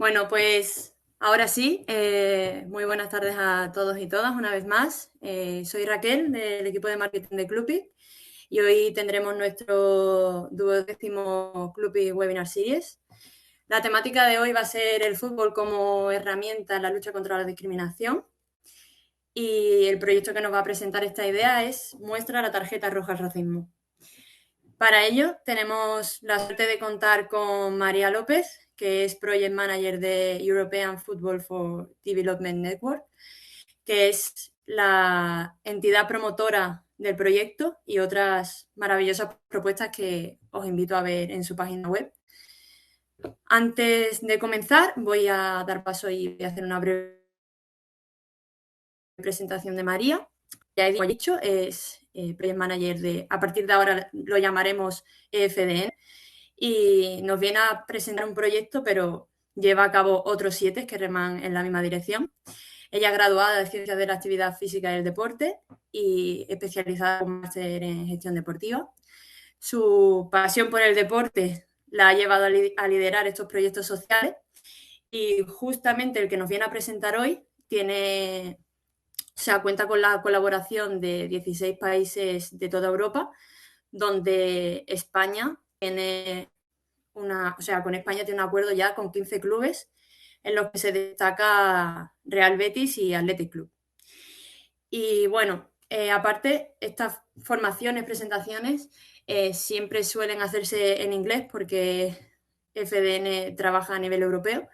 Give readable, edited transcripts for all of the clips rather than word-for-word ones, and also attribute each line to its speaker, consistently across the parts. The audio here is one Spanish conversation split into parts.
Speaker 1: Bueno, pues ahora sí, muy buenas tardes a todos y todas una vez más. Soy Raquel del equipo de marketing de Clubpic y hoy tendremos nuestro 12º Clubpic Webinar Series. La temática de hoy va a ser el fútbol como herramienta en la lucha contra la discriminación y el proyecto que nos va a presentar esta idea es Muestra la tarjeta roja al racismo. Para ello tenemos la suerte de contar con María López, que es Project Manager de European Football for Development Network, que es la entidad promotora del proyecto y otras maravillosas propuestas que os invito a ver en su página web. Antes de comenzar, voy a dar paso y voy a hacer una breve presentación de María. Ya he dicho, es Project Manager a partir de ahora lo llamaremos EFDN, y nos viene a presentar un proyecto, pero lleva a cabo otros 7 que reman en la misma dirección. Ella es graduada de Ciencias de la Actividad Física y el Deporte y especializada con máster en Gestión Deportiva. Su pasión por el deporte la ha llevado a liderar estos proyectos sociales y justamente el que nos viene a presentar hoy cuenta con la colaboración de 16 países de toda Europa, donde España tiene con España tiene un acuerdo ya con 15 clubes, en los que se destaca Real Betis y Athletic Club. Y bueno, aparte, estas formaciones, presentaciones, siempre suelen hacerse en inglés porque FDN trabaja a nivel europeo.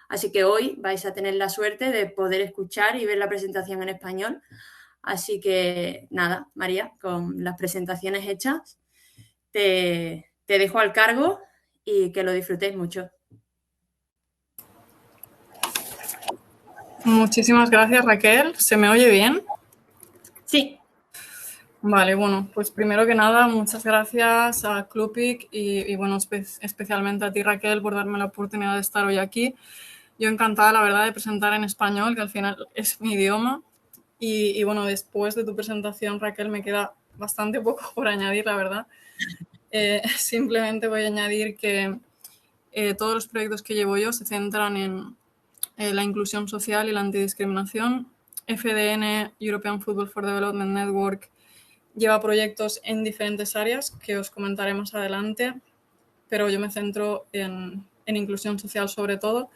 Speaker 1: Así que hoy vais a tener la suerte de poder escuchar y ver la presentación en español. Así que nada, María, con las presentaciones hechas, te dejo al cargo y que lo disfrutéis mucho.
Speaker 2: Muchísimas gracias, Raquel. ¿Se me oye bien?
Speaker 1: Sí.
Speaker 2: Vale, bueno, pues primero que nada, muchas gracias a Clubpic y bueno, especialmente a ti, Raquel, por darme la oportunidad de estar hoy aquí. Yo encantada, la verdad, de presentar en español, que al final es mi idioma. Y bueno, después de tu presentación, Raquel, me queda bastante poco por añadir, la verdad. Simplemente voy a añadir que todos los proyectos que llevo yo se centran en la inclusión social y la antidiscriminación. FDN, European Football for Development Network, lleva proyectos en diferentes áreas que os comentaré más adelante, pero yo me centro en inclusión social sobre todo.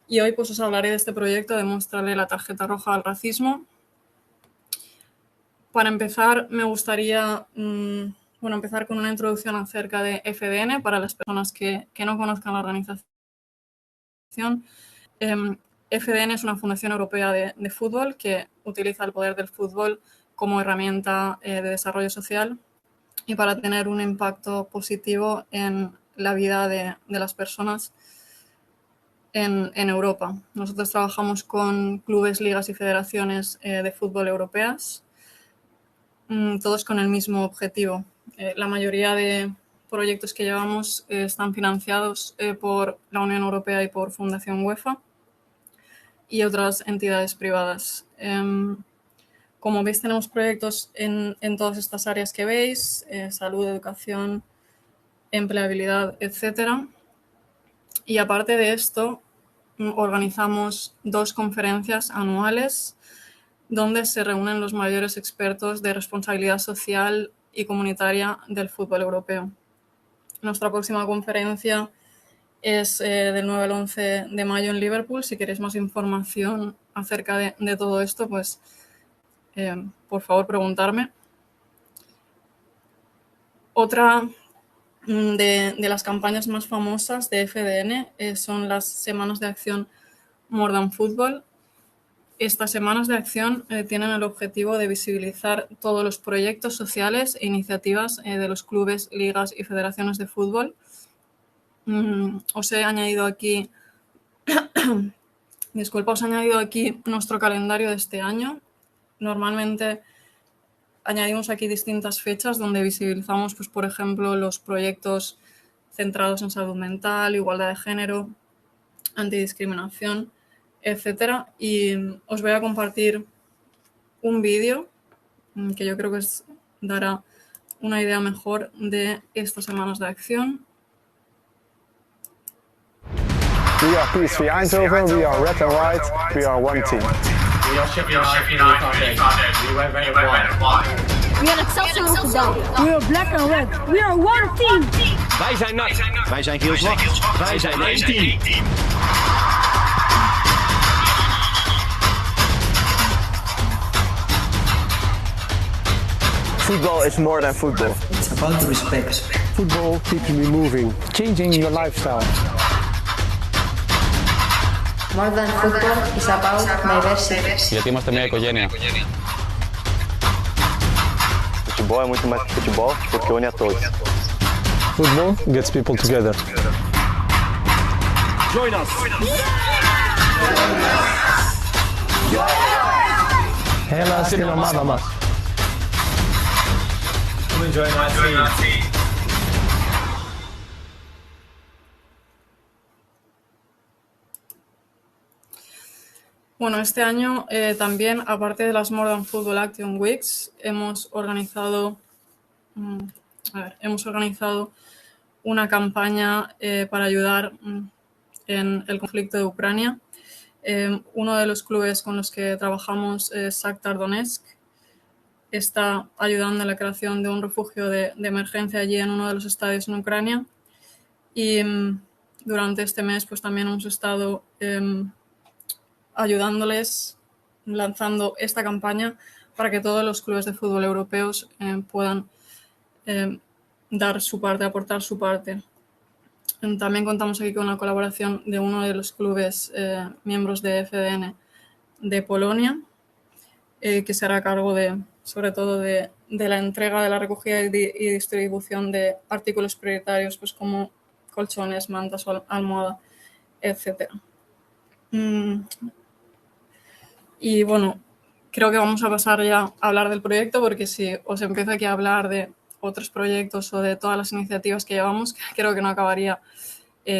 Speaker 2: Y hoy pues os hablaré de este proyecto de Muéstrale la tarjeta roja al racismo. Para empezar, me gustaría empezar con una introducción acerca de FDN para las personas que no conozcan la organización. FDN es una fundación europea de fútbol que utiliza el poder del fútbol como herramienta de desarrollo social y para tener un impacto positivo en la vida de las personas en Europa. Nosotros trabajamos con clubes, ligas y federaciones de fútbol europeas, todos con el mismo objetivo. La mayoría de proyectos que llevamos están financiados por la Unión Europea y por Fundación UEFA y otras entidades privadas. Como veis, tenemos proyectos en todas estas áreas que veis, salud, educación, empleabilidad, etc. Y aparte de esto, organizamos 2 conferencias anuales donde se reúnen los mayores expertos de responsabilidad social y comunitaria del fútbol europeo. Nuestra próxima conferencia es del 9 al 11 de mayo en Liverpool. Si queréis más información acerca de todo esto, pues por favor preguntarme. Otra de las campañas más famosas de FDN son las Semanas de Acción More Than Football. Estas semanas de acción tienen el objetivo de visibilizar todos los proyectos sociales e iniciativas de los clubes, ligas y federaciones de fútbol. Os he añadido aquí nuestro calendario de este año. Normalmente añadimos aquí distintas fechas donde visibilizamos, pues, por ejemplo, los proyectos centrados en salud mental, igualdad de género, antidiscriminación, etcétera. Y os voy a compartir un vídeo que yo creo que os dará una idea mejor de estas semanas de acción.
Speaker 3: We are PSV Eindhoven, we are red and white, we are one team.
Speaker 4: We are Sheffield United. We wear red and white.
Speaker 5: We are Excelsior Rotterdam. We are black and red. We are one team.
Speaker 6: Wij zijn NAC. Wij zijn geel-zwart. Wij zijn één team.
Speaker 7: Football is more than football.
Speaker 8: It's about respect.
Speaker 3: Football keeps me moving, changing your lifestyle.
Speaker 9: More than football is about diversity.
Speaker 10: Γιατί είμαστε μια οικογένεια.
Speaker 7: Futebol é muito mais que futebol, porque une a todos.
Speaker 3: Football gets people together.
Speaker 6: Join us.
Speaker 3: Helaas que no nada más.
Speaker 4: Come and join our team.
Speaker 2: Bueno, este año también, aparte de las More Than Football Action Weeks, hemos organizado una campaña para ayudar en el conflicto de Ucrania. Uno de los clubes con los que trabajamos, Shakhtar Donetsk, está ayudando en la creación de un refugio de emergencia allí en uno de los estadios en Ucrania. Y durante este mes pues también hemos estado ayudándoles, lanzando esta campaña para que todos los clubes de fútbol europeos puedan dar su parte, aportar su parte. También contamos aquí con la colaboración de uno de los clubes miembros de FDN de Polonia, que se hará cargo sobre todo de la entrega, de la recogida y distribución de artículos prioritarios, pues como colchones, mantas o almohada, etc. Y bueno, creo que vamos a pasar ya a hablar del proyecto, porque si os empiezo aquí a hablar de otros proyectos o de todas las iniciativas que llevamos, creo que no acabaría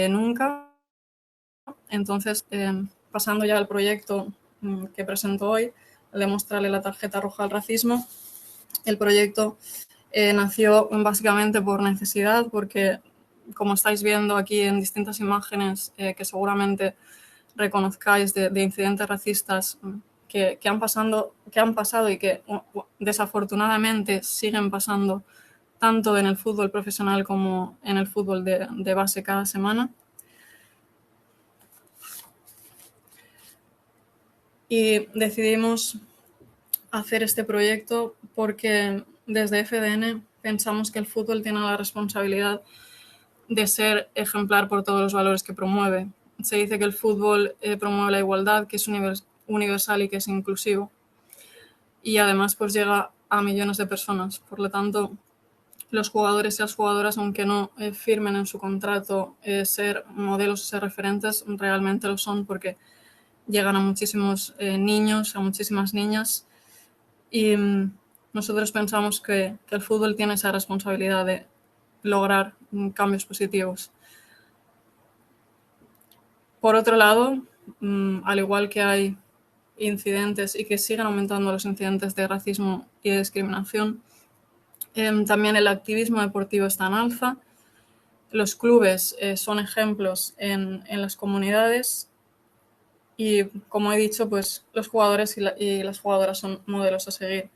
Speaker 2: nunca. Entonces, pasando ya al proyecto que presento hoy, el de mostrarle la tarjeta roja al racismo. El proyecto nació básicamente por necesidad, porque como estáis viendo aquí en distintas imágenes que seguramente reconozcáis de incidentes racistas que han pasado y que desafortunadamente siguen pasando tanto en el fútbol profesional como en el fútbol de base cada semana. Y decidimos hacer este proyecto porque desde FDN pensamos que el fútbol tiene la responsabilidad de ser ejemplar por todos los valores que promueve. Se dice que el fútbol promueve la igualdad, que es universal y que es inclusivo. Y además pues llega a millones de personas. Por lo tanto, los jugadores y las jugadoras, aunque no firmen en su contrato ser modelos o ser referentes, realmente lo son, porque llegan a muchísimos niños, a muchísimas niñas, y nosotros pensamos que el fútbol tiene esa responsabilidad de lograr cambios positivos. Por otro lado, al igual que hay incidentes y que siguen aumentando los incidentes de racismo y de discriminación, también el activismo deportivo está en alza. Los clubes son ejemplos en las comunidades y, como he dicho, pues los jugadores y las jugadoras son modelos a seguir.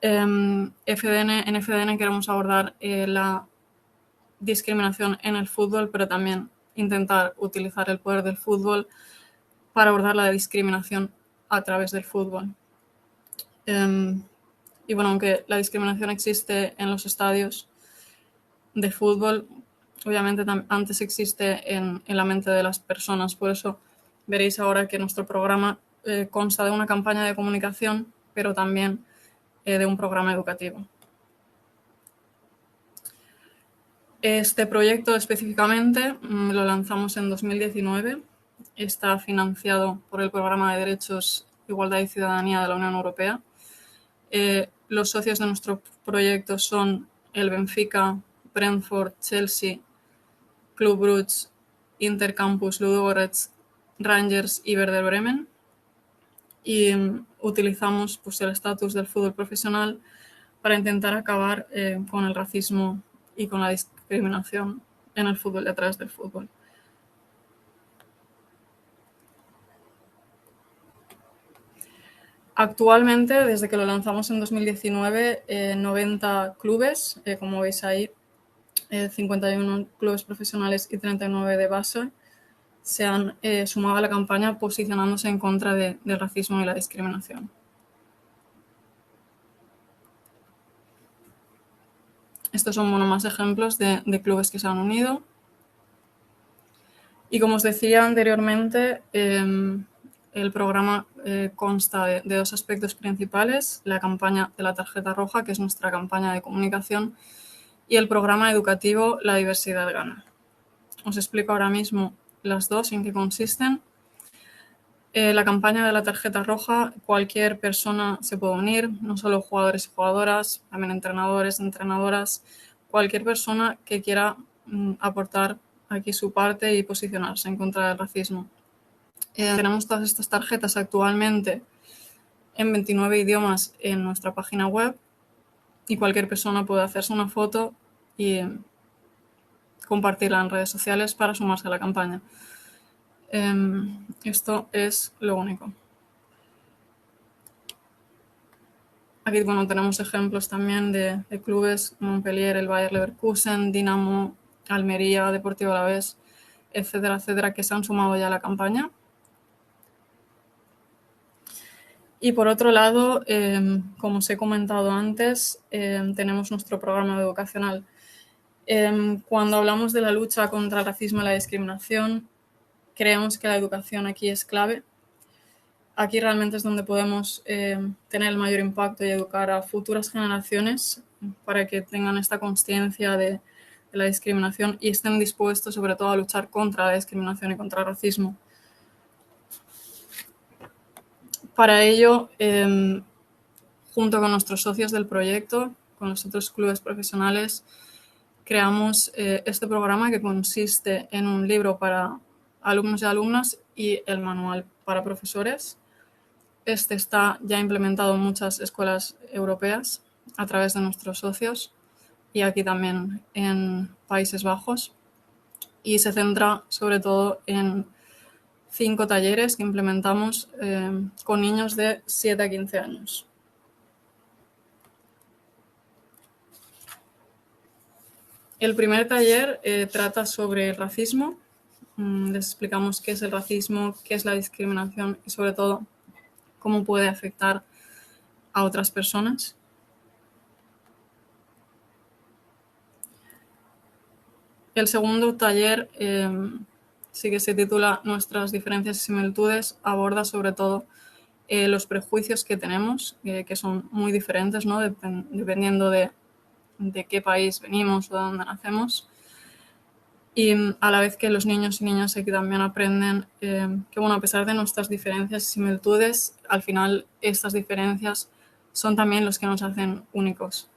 Speaker 2: En FDN queremos abordar la discriminación en el fútbol, pero también intentar utilizar el poder del fútbol para abordar la discriminación a través del fútbol. Y bueno, aunque la discriminación existe en los estadios de fútbol, obviamente antes existe en la mente de las personas. Por eso veréis ahora que nuestro programa consta de una campaña de comunicación, pero también de un programa educativo. Este proyecto específicamente lo lanzamos en 2019. Está financiado por el Programa de Derechos, Igualdad y Ciudadanía de la Unión Europea. Los socios de nuestro proyecto son el Benfica, Brentford, Chelsea, Club Brugge, Intercampus, Ludogorets, Rangers y Werder Bremen. Y utilizamos pues, el estatus del fútbol profesional para intentar acabar con el racismo y con la discriminación en el fútbol y a través del fútbol. Actualmente, desde que lo lanzamos en 2019, 90 clubes, como veis ahí, 51 clubes profesionales y 39 de base, se han sumado a la campaña posicionándose en contra del racismo y la discriminación. Estos son más ejemplos de clubes que se han unido. Y como os decía anteriormente, el programa consta de dos aspectos principales: la campaña de la tarjeta roja, que es nuestra campaña de comunicación, y el programa educativo La diversidad gana. Os explico ahora mismo las dos en qué consisten. La campaña de la tarjeta roja, cualquier persona se puede unir, no solo jugadores y jugadoras, también entrenadores, entrenadoras, cualquier persona que quiera aportar aquí su parte y posicionarse en contra del racismo. Tenemos todas estas tarjetas actualmente en 29 idiomas en nuestra página web y cualquier persona puede hacerse una foto y compartirla en redes sociales para sumarse a la campaña. Esto es lo único. Aquí tenemos ejemplos también de clubes: Montpellier, el Bayer Leverkusen, Dinamo, Almería, Deportivo Alavés, etcétera, etcétera, que se han sumado ya a la campaña. Y por otro lado, como os he comentado antes, tenemos nuestro programa educacional. Cuando hablamos de la lucha contra el racismo y la discriminación, creemos que la educación aquí es clave. Aquí realmente es donde podemos tener el mayor impacto y educar a futuras generaciones para que tengan esta consciencia de la discriminación y estén dispuestos sobre todo a luchar contra la discriminación y contra el racismo. Para ello, junto con nuestros socios del proyecto, con los otros clubes profesionales, creamos este programa que consiste en un libro para alumnos y alumnas y el manual para profesores. Este está ya implementado en muchas escuelas europeas a través de nuestros socios y aquí también en Países Bajos, y se centra sobre todo en 5 talleres que implementamos con niños de 7 a 15 años. El primer taller trata sobre el racismo. Les explicamos qué es el racismo, qué es la discriminación y sobre todo cómo puede afectar a otras personas. El segundo taller sí que se titula Nuestras diferencias y similitudes. Aborda sobre todo los prejuicios que tenemos, que son muy diferentes, ¿no? Dependiendo de qué país venimos o de dónde nacemos. Y a la vez que los niños y niñas aquí también aprenden que, a pesar de nuestras diferencias y similitudes, al final estas diferencias son también los que nos hacen únicos.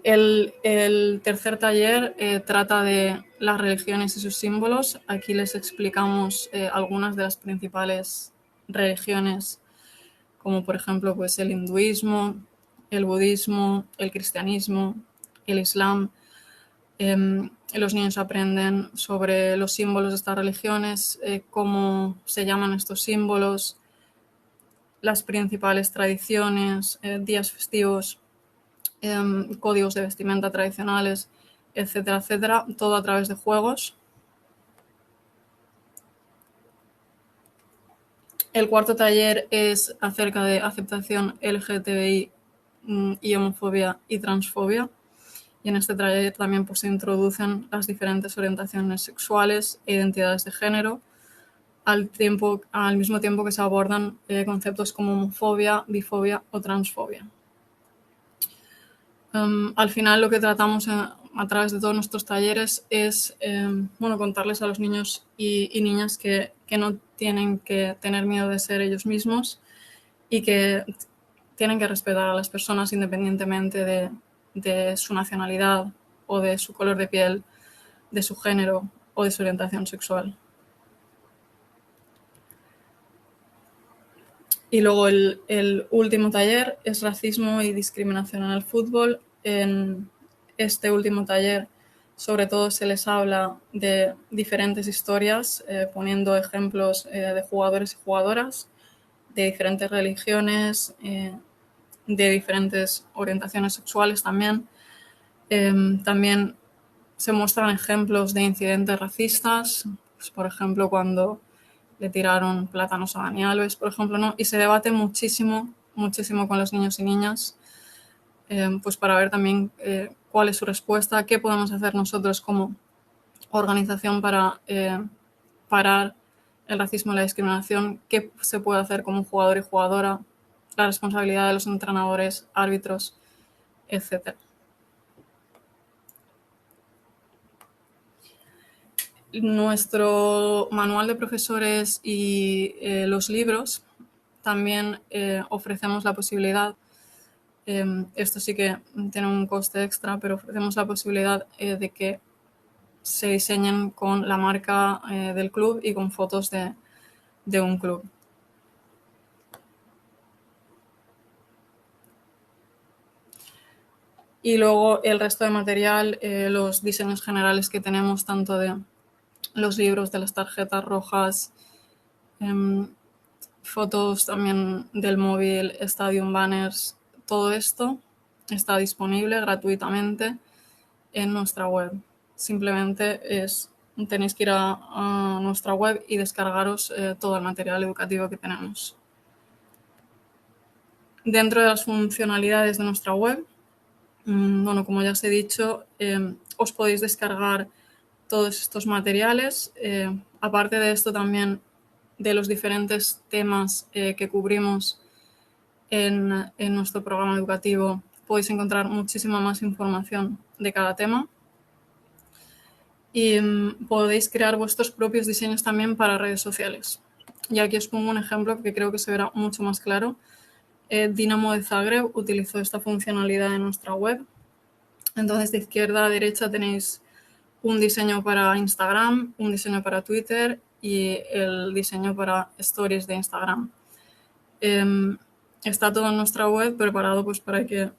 Speaker 2: El tercer taller trata de las religiones y sus símbolos. Aquí les explicamos algunas de las principales religiones, como por ejemplo el hinduismo, el budismo, el cristianismo, el islam. Los niños aprenden sobre los símbolos de estas religiones, cómo se llaman estos símbolos, las principales tradiciones, días festivos, códigos de vestimenta tradicionales, etcétera, etcétera, todo a través de juegos. El cuarto taller es acerca de aceptación LGTBI y homofobia y transfobia. Y en este taller también se introducen las diferentes orientaciones sexuales e identidades de género, al mismo tiempo que se abordan conceptos como homofobia, bifobia o transfobia. Al final lo que tratamos a través de todos nuestros talleres es contarles a los niños y niñas que no tienen que tener miedo de ser ellos mismos y que tienen que respetar a las personas independientemente de su nacionalidad o de su color de piel, de su género o de su orientación sexual. Y luego el último taller es racismo y discriminación en el fútbol. En este último taller sobre todo se les habla de diferentes historias, poniendo ejemplos de jugadores y jugadoras, de diferentes religiones, de diferentes orientaciones sexuales también. También se muestran ejemplos de incidentes racistas, pues, por ejemplo, cuando le tiraron plátanos a Dani Alves, por ejemplo, ¿no? Y se debate muchísimo con los niños y niñas, pues para ver también cuál es su respuesta, qué podemos hacer nosotros como organización para parar el racismo y la discriminación, qué se puede hacer como jugador y jugadora, la responsabilidad de los entrenadores, árbitros, etc. Nuestro manual de profesores y los libros también ofrecemos la posibilidad, esto sí que tiene un coste extra, pero ofrecemos la posibilidad de que se diseñen con la marca del club y con fotos de un club. Y luego el resto de material, los diseños generales que tenemos, tanto de los libros, de las tarjetas rojas, fotos también del móvil, stadium banners, todo esto está disponible gratuitamente en nuestra web. Simplemente tenéis que ir a nuestra web y descargaros todo el material educativo que tenemos. Dentro de las funcionalidades de nuestra web, bueno, como ya os he dicho, os podéis descargar todos estos materiales. Aparte de esto, también de los diferentes temas que cubrimos en nuestro programa educativo, podéis encontrar muchísima más información de cada tema. Y podéis crear vuestros propios diseños también para redes sociales. Y aquí os pongo un ejemplo que creo que se verá mucho más claro. Dinamo de Zagreb utilizó esta funcionalidad en nuestra web. Entonces, de izquierda a derecha tenéis un diseño para Instagram, un diseño para Twitter y el diseño para Stories de Instagram. Está todo en nuestra web preparado pues para que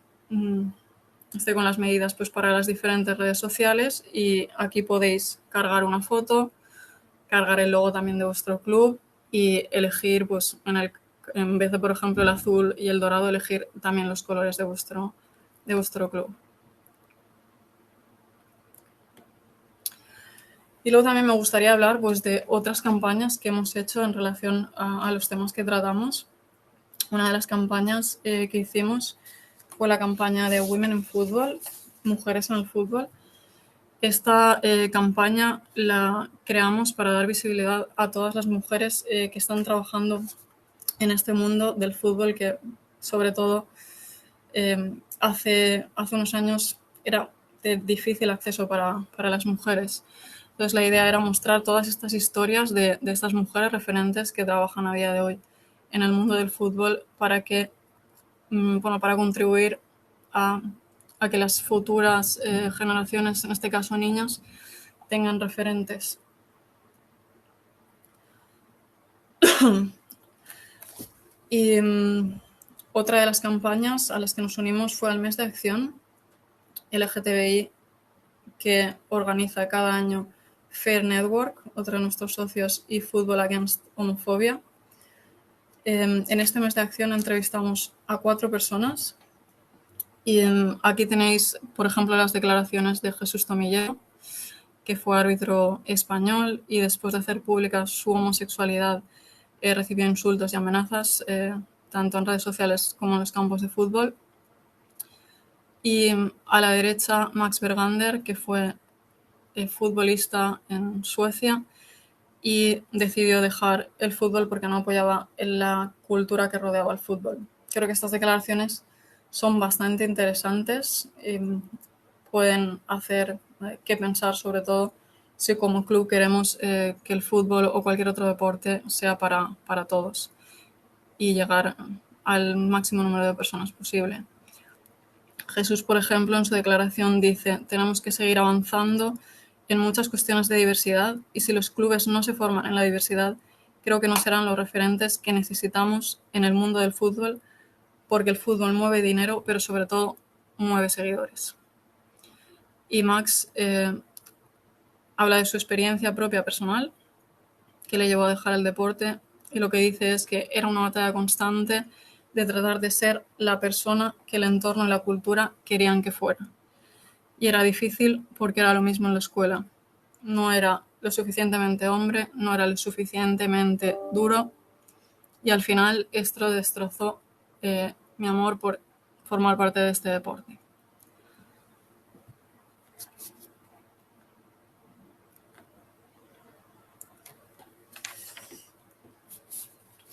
Speaker 2: esté con las medidas pues para las diferentes redes sociales, y aquí podéis cargar una foto, cargar el logo también de vuestro club y elegir pues en vez de, por ejemplo, el azul y el dorado, elegir también los colores de vuestro club. Y luego también me gustaría hablar pues, de otras campañas que hemos hecho en relación a los temas que tratamos. Una de las campañas que hicimos fue la campaña de Women in Football, Mujeres en el Fútbol. Esta campaña la creamos para dar visibilidad a todas las mujeres que están trabajando en este mundo del fútbol, que sobre todo hace unos años era de difícil acceso para las mujeres. Entonces la idea era mostrar todas estas historias de estas mujeres referentes que trabajan a día de hoy en el mundo del fútbol para contribuir a que las futuras generaciones, en este caso niñas, tengan referentes. Y otra de las campañas a las que nos unimos fue al mes de acción LGTBI, que organiza cada año Fair Network, otro de nuestros socios, y Football Against Homofobia. En este mes de acción entrevistamos a 4 personas y aquí tenéis, por ejemplo, las declaraciones de Jesús Tomillero, que fue árbitro español y después de hacer pública su homosexualidad recibió insultos y amenazas tanto en redes sociales como en los campos de fútbol. Y a la derecha Max Bergander, que fue futbolista en Suecia y decidió dejar el fútbol porque no apoyaba la cultura que rodeaba el fútbol. Creo que estas declaraciones son bastante interesantes y pueden hacer que pensar, sobre todo si como club queremos que el fútbol o cualquier otro deporte sea para todos y llegar al máximo número de personas posible. Jesús, por ejemplo, en su declaración dice: tenemos que seguir avanzando en muchas cuestiones de diversidad y si los clubes no se forman en la diversidad, creo que no serán los referentes que necesitamos en el mundo del fútbol, porque el fútbol mueve dinero, pero sobre todo mueve seguidores. Y Max habla de su experiencia propia personal, que le llevó a dejar el deporte, y lo que dice es que era una batalla constante de tratar de ser la persona que el entorno y la cultura querían que fuera. Y era difícil porque era lo mismo en la escuela. No era lo suficientemente hombre, no era lo suficientemente duro, y al final esto destrozó mi amor por formar parte de este deporte.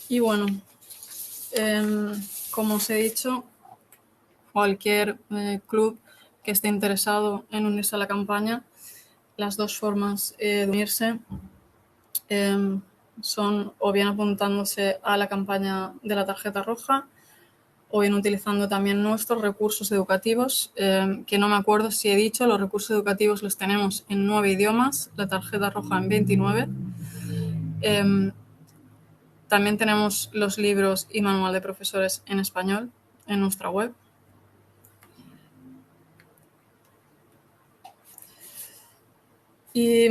Speaker 2: Y bueno, como os he dicho, cualquier club que esté interesado en unirse a la campaña, las dos formas de unirse son o bien apuntándose a la campaña de la tarjeta roja o bien utilizando también nuestros recursos educativos, que no me acuerdo si he dicho, los recursos educativos los tenemos en 9 idiomas, la tarjeta roja en 29. También tenemos los libros y manual de profesores en español en nuestra web. Y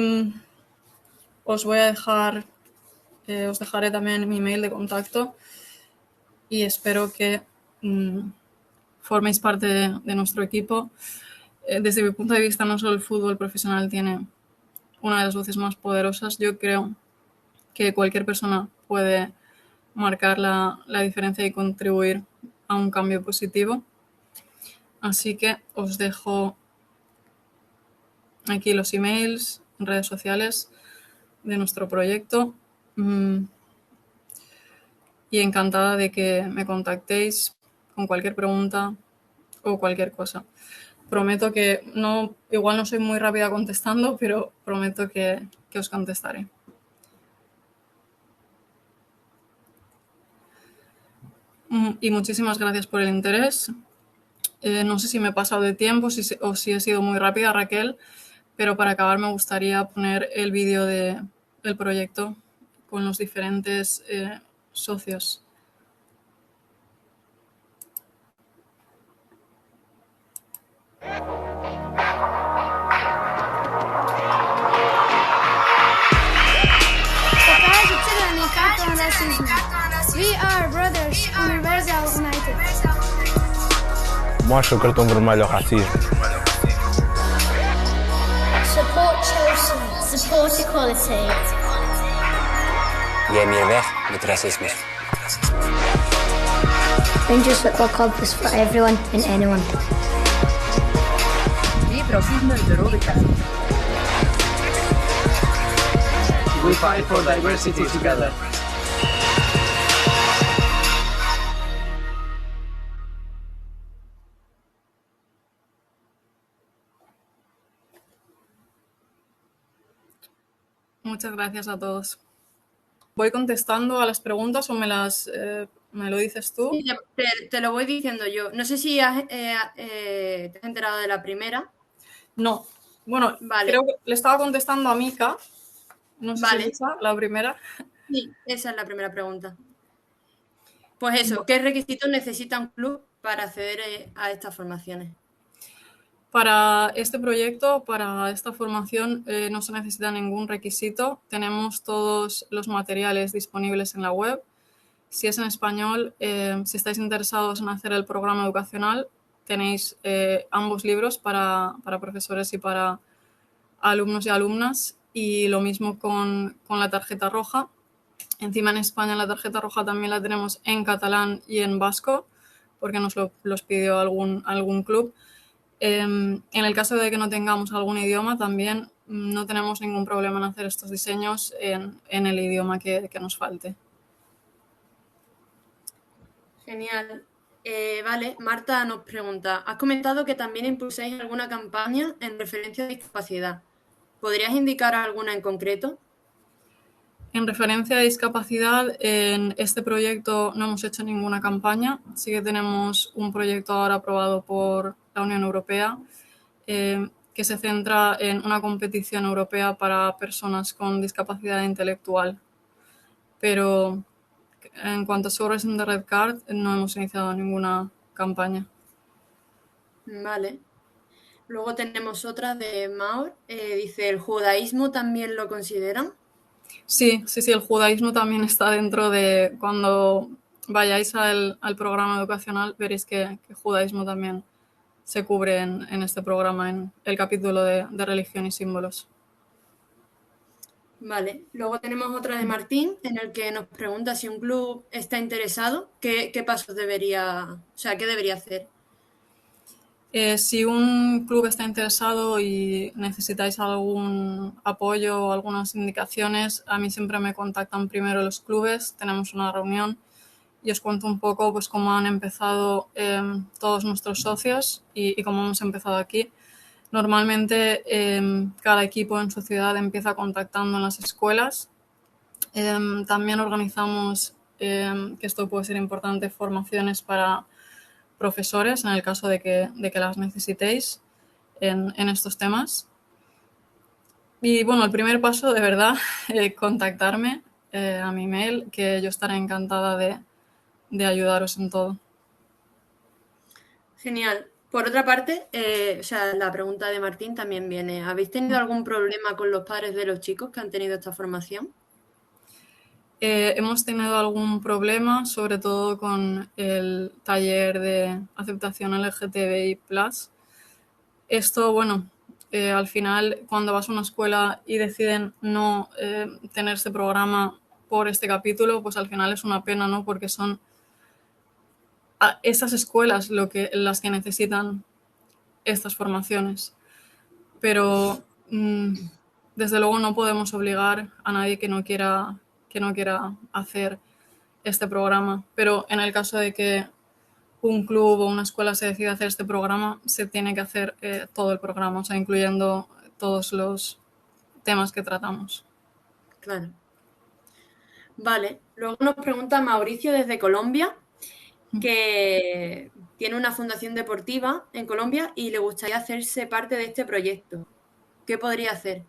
Speaker 2: os voy a dejar, os dejaré también mi email de contacto y espero que forméis parte de nuestro equipo. Desde mi punto de vista, no solo el fútbol profesional tiene una de las voces más poderosas, yo creo que cualquier persona puede marcar la diferencia y contribuir a un cambio positivo. Así que os dejo aquí los emails, redes sociales de nuestro proyecto y encantada de que me contactéis con cualquier pregunta o cualquier cosa. Prometo que igual no soy muy rápida contestando, pero prometo que os contestaré. Y muchísimas gracias por el interés. No sé si me he pasado de tiempo o si he sido muy rápida, Raquel, pero para acabar me gustaría poner el vídeo del proyecto con los diferentes socios.
Speaker 5: We are brothers Universal United.
Speaker 3: Mostra o cartão vermelho ao racismo.
Speaker 5: Support Chelsea. Support equality.
Speaker 8: Y mierda de racismo.
Speaker 5: Rangers Football Club is for everyone and anyone.
Speaker 8: We fight for diversity together.
Speaker 2: Muchas gracias a todos. ¿Voy contestando a las preguntas o me lo dices tú?
Speaker 1: Sí, te lo voy diciendo yo. No sé si te has enterado de la primera.
Speaker 2: No. Bueno,
Speaker 1: vale.
Speaker 2: Creo que le estaba contestando a Mika. No sé si es esa, la primera.
Speaker 1: Sí, esa es la primera pregunta. Pues eso, ¿qué requisitos necesita un club para acceder a estas formaciones?
Speaker 2: Para este proyecto, para esta formación, no se necesita ningún requisito. Tenemos todos los materiales disponibles en la web. Si es en español, si estáis interesados en hacer el programa educacional, tenéis ambos libros para profesores y para alumnos y alumnas. Y lo mismo con la tarjeta roja. Encima en España la tarjeta roja también la tenemos en catalán y en vasco, porque nos los pidió algún club. En el caso de que no tengamos algún idioma, también no tenemos ningún problema en hacer estos diseños en el idioma que nos falte.
Speaker 1: Genial. Vale, Marta nos pregunta, has comentado que también impulsáis alguna campaña en referencia a discapacidad. ¿Podrías indicar alguna en concreto?
Speaker 2: En referencia a discapacidad, en este proyecto no hemos hecho ninguna campaña. Sí que tenemos un proyecto ahora aprobado por la Unión Europea que se centra en una competición europea para personas con discapacidad intelectual. Pero en cuanto a Soros in the Red Card, no hemos iniciado ninguna campaña.
Speaker 1: Vale. Luego tenemos otra de Maur. Dice, ¿el judaísmo también lo consideran?
Speaker 2: Sí, el judaísmo también está dentro de, cuando vayáis al programa educacional, veréis que judaísmo también se cubre en este programa, en el capítulo de religión y símbolos.
Speaker 1: Vale, luego tenemos otra de Martín, en el que nos pregunta si un club está interesado, ¿qué pasos debería, o sea, qué debería hacer?
Speaker 2: Si un club está interesado y necesitáis algún apoyo o algunas indicaciones, a mí siempre me contactan primero los clubes, tenemos una reunión y os cuento un poco pues cómo han empezado todos nuestros socios y cómo hemos empezado aquí. Normalmente cada equipo en su ciudad empieza contactando en las escuelas. También organizamos, que esto puede ser importante, formaciones para profesores en el caso de que las necesitéis en estos temas. Y bueno, el primer paso, de verdad, contactarme a mi mail, que yo estaré encantada de ayudaros en todo.
Speaker 1: Genial. Por otra parte, o sea, la pregunta de Martín también viene, ¿habéis tenido algún problema con los padres de los chicos que han tenido esta formación?
Speaker 2: Hemos tenido algún problema, sobre todo con el taller de aceptación LGTBI+. Esto, bueno, al final, cuando vas a una escuela y deciden no tener este programa por este capítulo, pues al final es una pena, ¿no? Porque son esas escuelas las que necesitan estas formaciones. Pero desde luego no podemos obligar a nadie que no quiera hacer este programa. Pero en el caso de que un club o una escuela se decida hacer este programa, se tiene que hacer todo el programa, o sea, incluyendo todos los temas que tratamos.
Speaker 1: Claro. Vale. Luego nos pregunta Mauricio desde Colombia, que tiene una fundación deportiva en Colombia y le gustaría hacerse parte de este proyecto. ¿Qué podría hacer?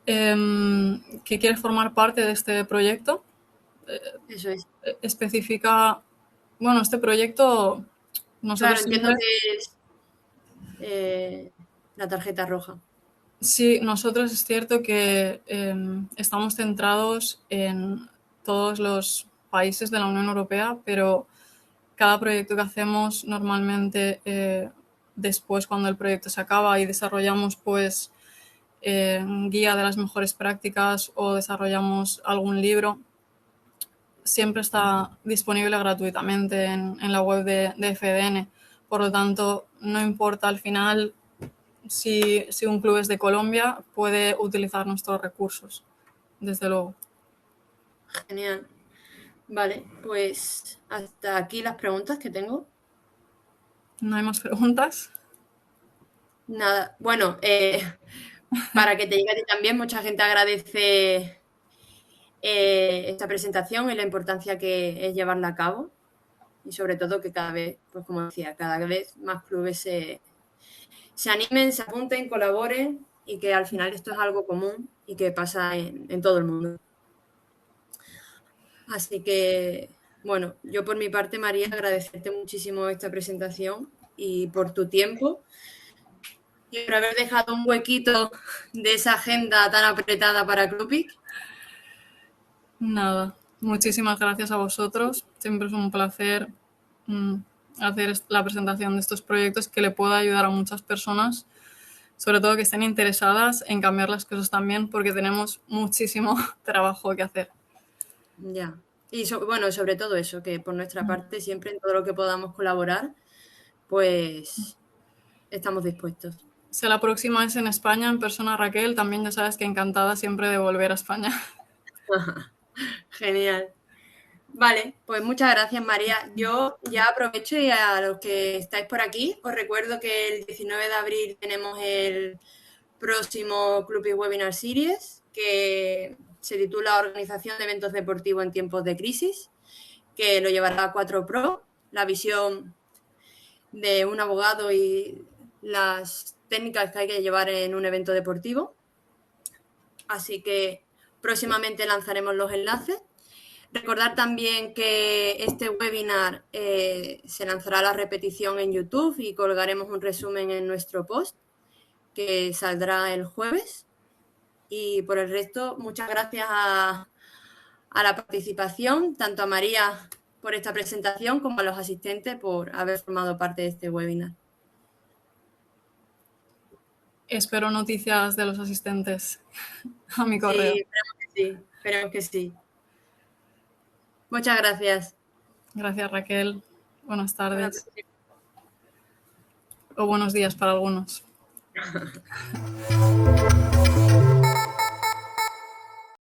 Speaker 2: ¿Que quieres formar parte de este proyecto?
Speaker 1: Eso es.
Speaker 2: Especifica, bueno, este proyecto nosotros
Speaker 1: Claro, entiendo
Speaker 2: siempre...
Speaker 1: que es la tarjeta roja.
Speaker 2: Sí, nosotros es cierto que estamos centrados en todos los países de la Unión Europea, pero cada proyecto que hacemos normalmente después, cuando el proyecto se acaba y desarrollamos pues guía de las mejores prácticas o desarrollamos algún libro, siempre está disponible gratuitamente en la web de FDN. Por lo tanto, no importa al final si un club es de Colombia, puede utilizar nuestros recursos, desde luego.
Speaker 1: Genial. Vale, pues hasta aquí las preguntas que tengo.
Speaker 2: ¿No hay más preguntas?
Speaker 1: Nada, bueno, para que te llegue a ti también, mucha gente agradece esta presentación y la importancia que es llevarla a cabo. Y sobre todo que cada vez, pues como decía, cada vez más clubes se animen, se apunten, colaboren y que al final esto es algo común y que pasa en todo el mundo. Así que, bueno, yo por mi parte, María, agradecerte muchísimo esta presentación y por tu tiempo y por haber dejado un huequito de esa agenda tan apretada para Clupic.
Speaker 2: Nada, muchísimas gracias a vosotros. Siempre es un placer hacer la presentación de estos proyectos que le pueda ayudar a muchas personas, sobre todo que estén interesadas en cambiar las cosas también, porque tenemos muchísimo trabajo que hacer.
Speaker 1: Ya. Y bueno, sobre todo eso, que por nuestra parte siempre en todo lo que podamos colaborar, pues estamos dispuestos.
Speaker 2: Si la próxima es en España, en persona, Raquel, también ya sabes que encantada siempre de volver a España.
Speaker 1: Genial. Vale, pues muchas gracias, María. Yo ya aprovecho y a los que estáis por aquí, os recuerdo que el 19 de abril tenemos el próximo Clupic Webinar Series, que se titula Organización de eventos deportivos en tiempos de crisis, que lo llevará 4Pro, la visión de un abogado y las técnicas que hay que llevar en un evento deportivo. Así que próximamente lanzaremos los enlaces. Recordar también que este webinar se lanzará a la repetición en YouTube y colgaremos un resumen en nuestro post que saldrá el jueves. Y por el resto, muchas gracias a la participación, tanto a María por esta presentación como a los asistentes por haber formado parte de este webinar.
Speaker 2: Espero noticias de los asistentes a mi correo.
Speaker 1: Sí, esperemos que sí. Muchas gracias.
Speaker 2: Gracias, Raquel. Buenas tardes. O buenos días para algunos.